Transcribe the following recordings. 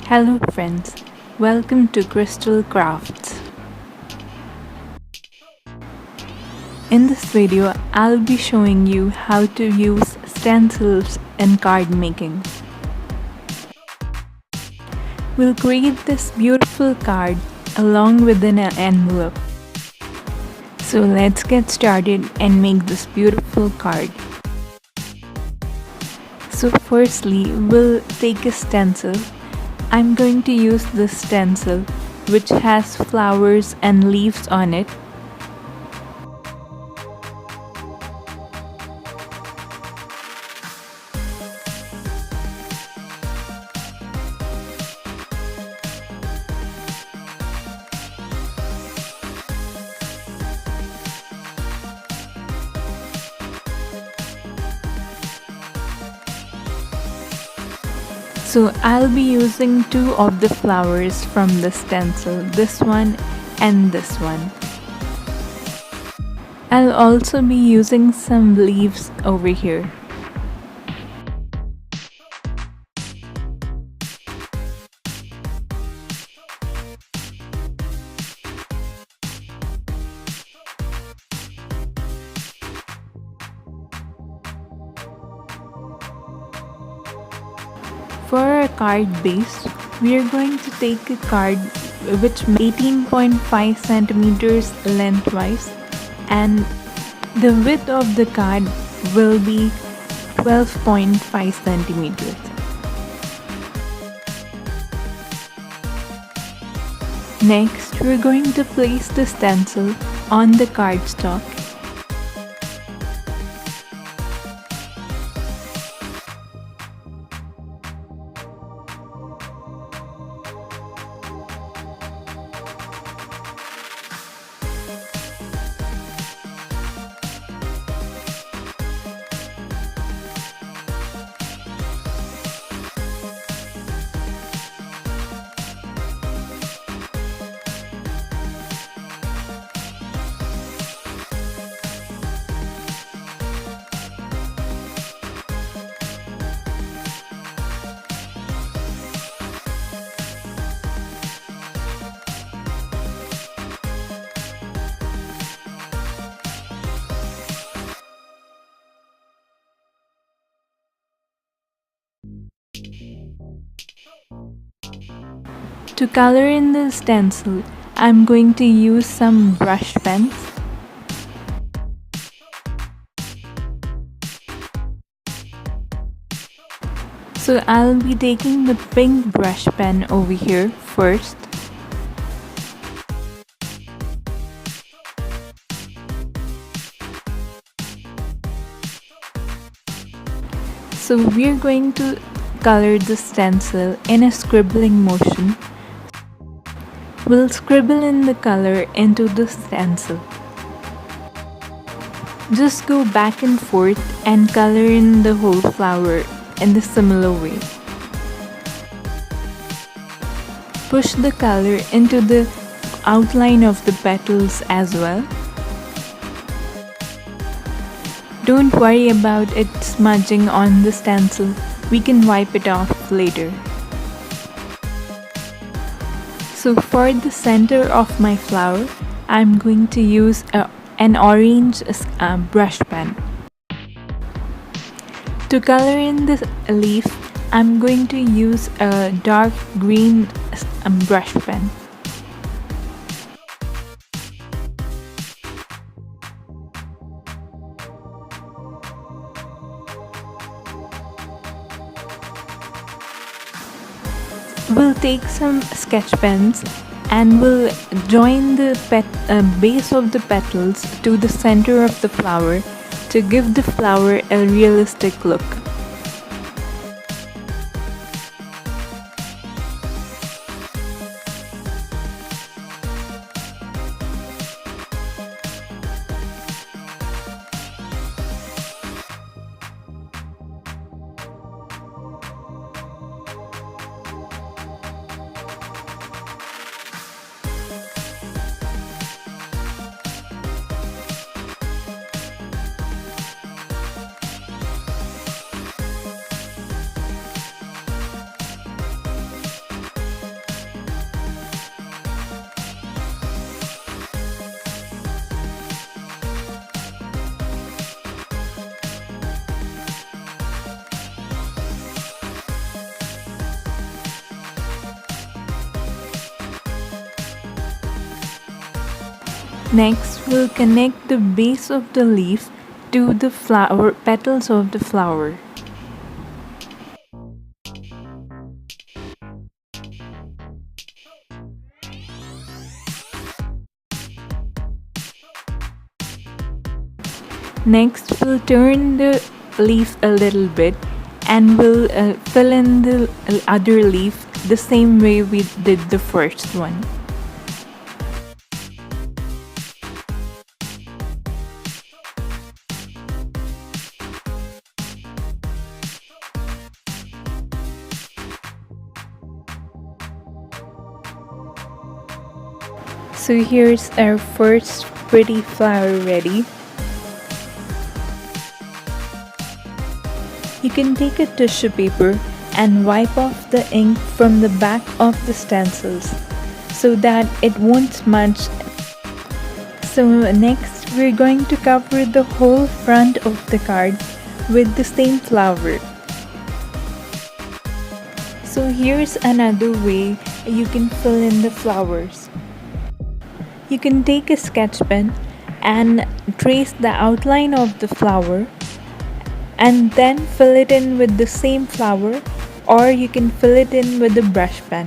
Hello friends, welcome to Crystal Crafts. In this video, I'll be showing you how to use stencils in card making. We'll create this beautiful card along with an envelope. So let's get started and make this beautiful card. So firstly, we'll take a stencil. I'm going to use this stencil which has flowers and leaves on it. So I'll be using two of the flowers from the stencil, this one and this one. I'll also be using some leaves over here. For our card base, we are going to take a card which 18.5 centimeters lengthwise, and the width of the card will be 12.5 centimeters. Next, we're going to place the stencil on the cardstock. To color in the stencil, I'm going to use some brush pens. So I'll be taking the pink brush pen over here first. So we're going to color the stencil in a scribbling motion. We'll scribble in the color into the stencil. Just go back and forth and color in the whole flower in the similar way. Push the color into the outline of the petals as well. Don't worry about it smudging on the stencil, we can wipe it off later. So for the center of my flower, I'm going to use an orange brush pen. To color in the leaf, I'm going to use a dark green brush pen. We'll take some sketch pens and we'll join the base of the petals to the center of the flower to give the flower a realistic look. Next, we'll connect the base of the leaf to the flower petals of the flower. Next, we'll turn the leaf a little bit and we'll fill in the other leaf the same way we did the first one. So here's our first pretty flower ready. You can take a tissue paper and wipe off the ink from the back of the stencils so that it won't smudge. So next, we're going to cover the whole front of the card with the same flower. So here's another way you can fill in the flowers. You can take a sketch pen and trace the outline of the flower and then fill it in with the same flower, or you can fill it in with a brush pen.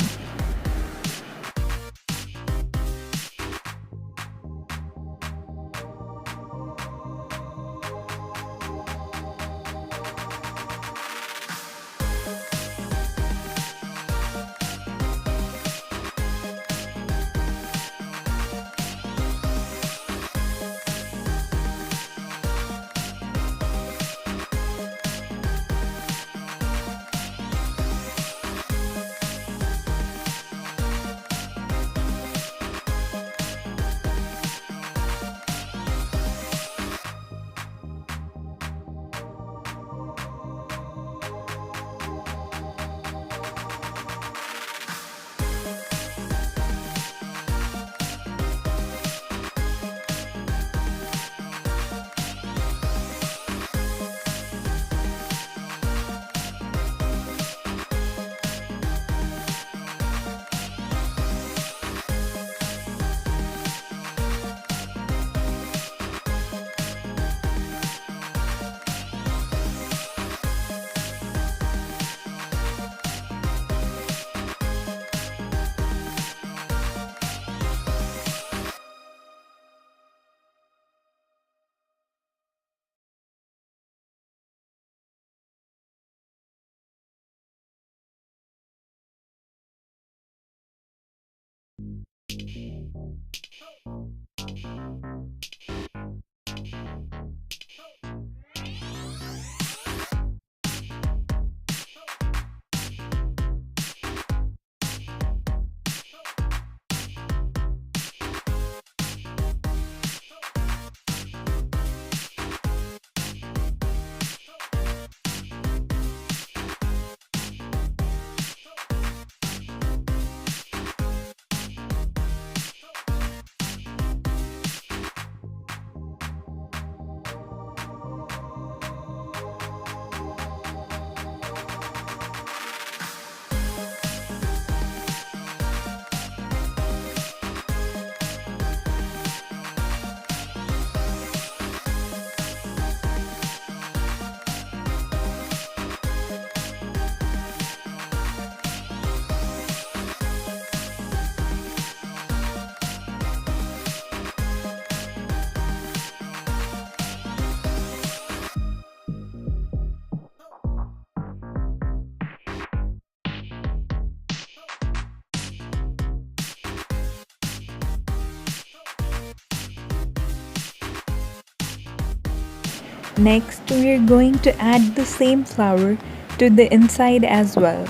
Next, we are going to add the same flower to the inside as well.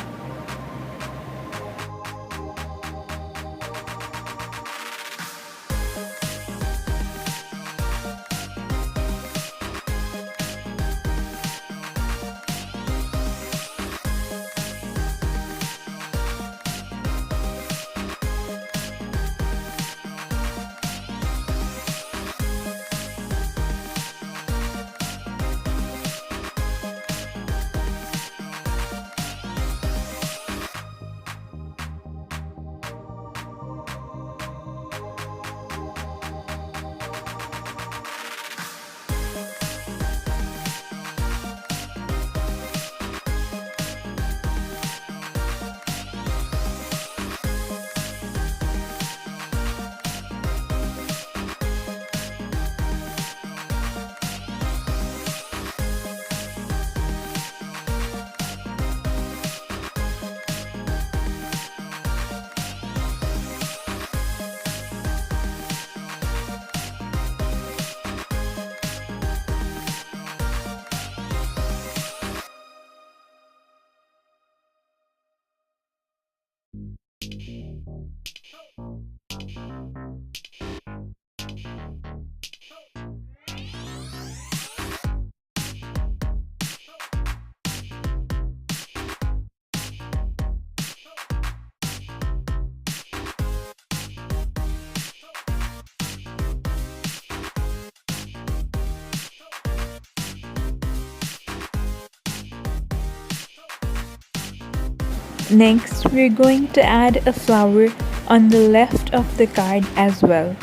Next, we're going to add a flower on the left of the card as well.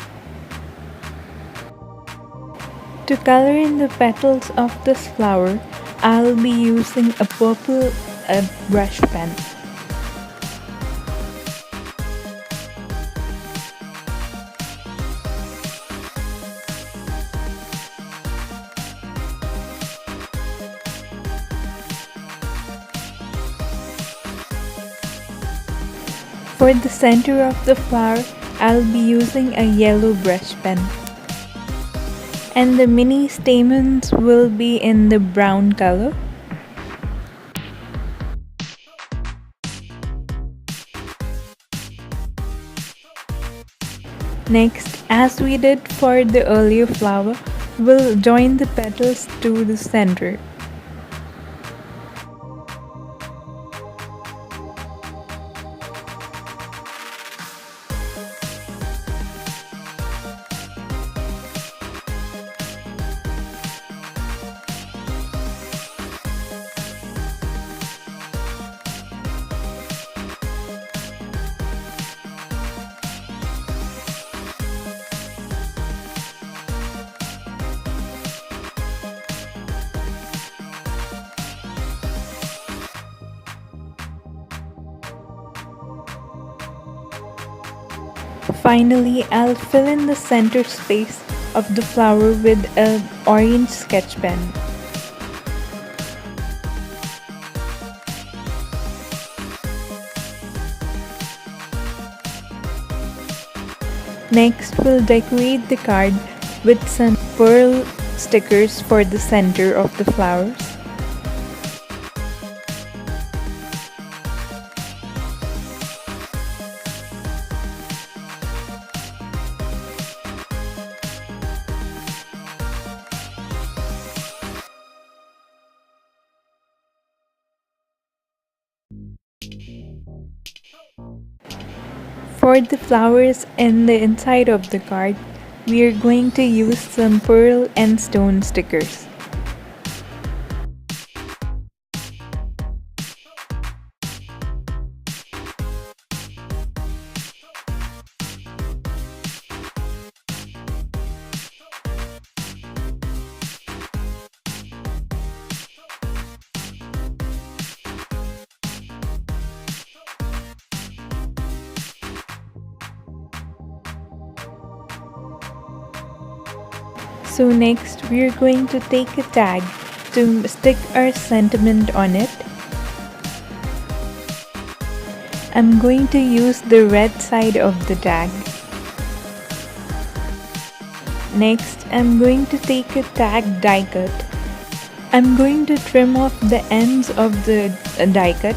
To color in the petals of this flower, I'll be using a purple brush pen. For the center of the flower, I'll be using a yellow brush pen. And the mini stamens will be in the brown color. Next, as we did for the earlier flower, we'll join the petals to the center. Finally, I'll fill in the center space of the flower with an orange sketch pen. Next, we'll decorate the card with some pearl stickers for the center of the flowers. For the flowers in the inside of the card, we are going to use some pearl and stone stickers. So next, we are going to take a tag to stick our sentiment on it. I'm going to use the red side of the tag. Next, I'm going to take a tag die cut. I'm going to trim off the ends of the die cut.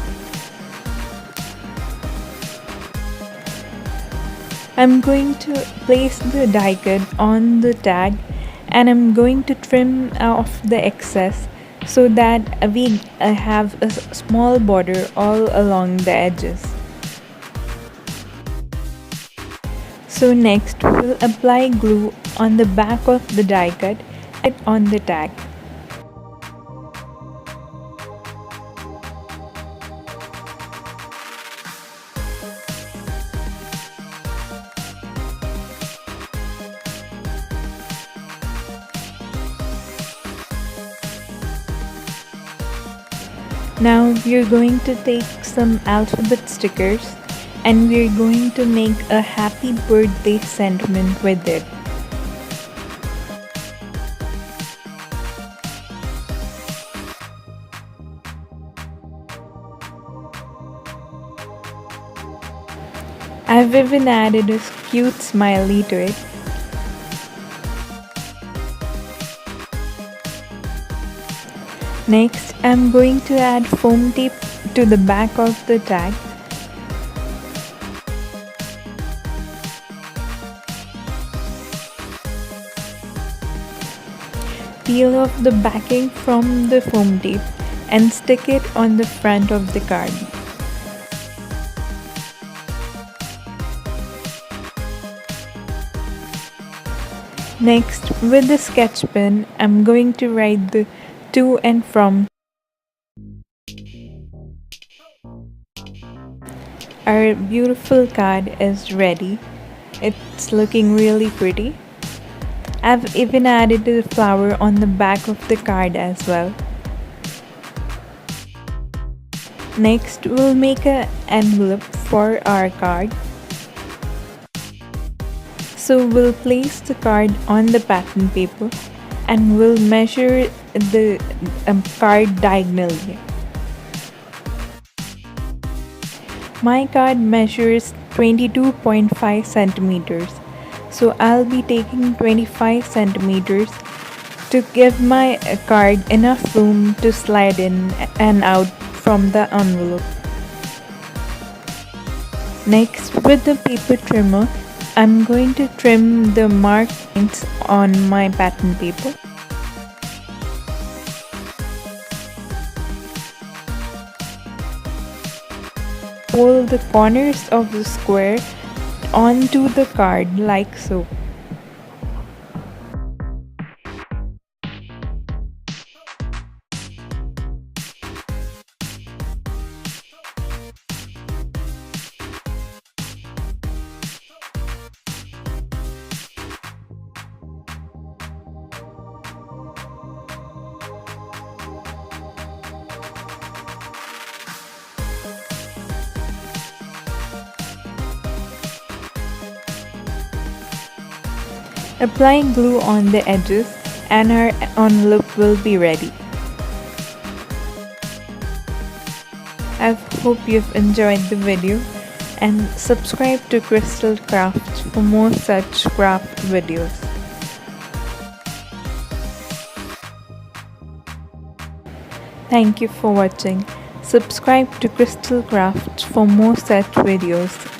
I'm going to place the die cut on the tag, and I'm going to trim off the excess so that we have a small border all along the edges. So next, we'll apply glue on the back of the die cut and on the tag. Now we're going to take some alphabet stickers and we're going to make a happy birthday sentiment with it. I've even added a cute smiley to it. Next, I'm going to add foam tape to the back of the tag. peel off the backing from the foam tape and stick it on the front of the card. Next, with the sketch pen, I'm going to write the to and from. Our beautiful card is ready. It's looking really pretty. I've even added a flower on the back of the card as well. Next, we'll make an envelope for our card. So we'll place the card on the pattern paper and we'll measure the card diagonally. My card measures 22.5 centimeters, so I'll be taking 25 centimeters to give my card enough room to slide in and out from the envelope. Next, with the paper trimmer, I'm going to trim the marked points on my pattern paper. Pull the corners of the square onto the card like so. Apply glue on the edges and our envelope will be ready. I hope you've enjoyed the video and subscribe to Crystal Crafts for more such craft videos. Thank you for watching. Subscribe to Crystal Crafts for more such videos.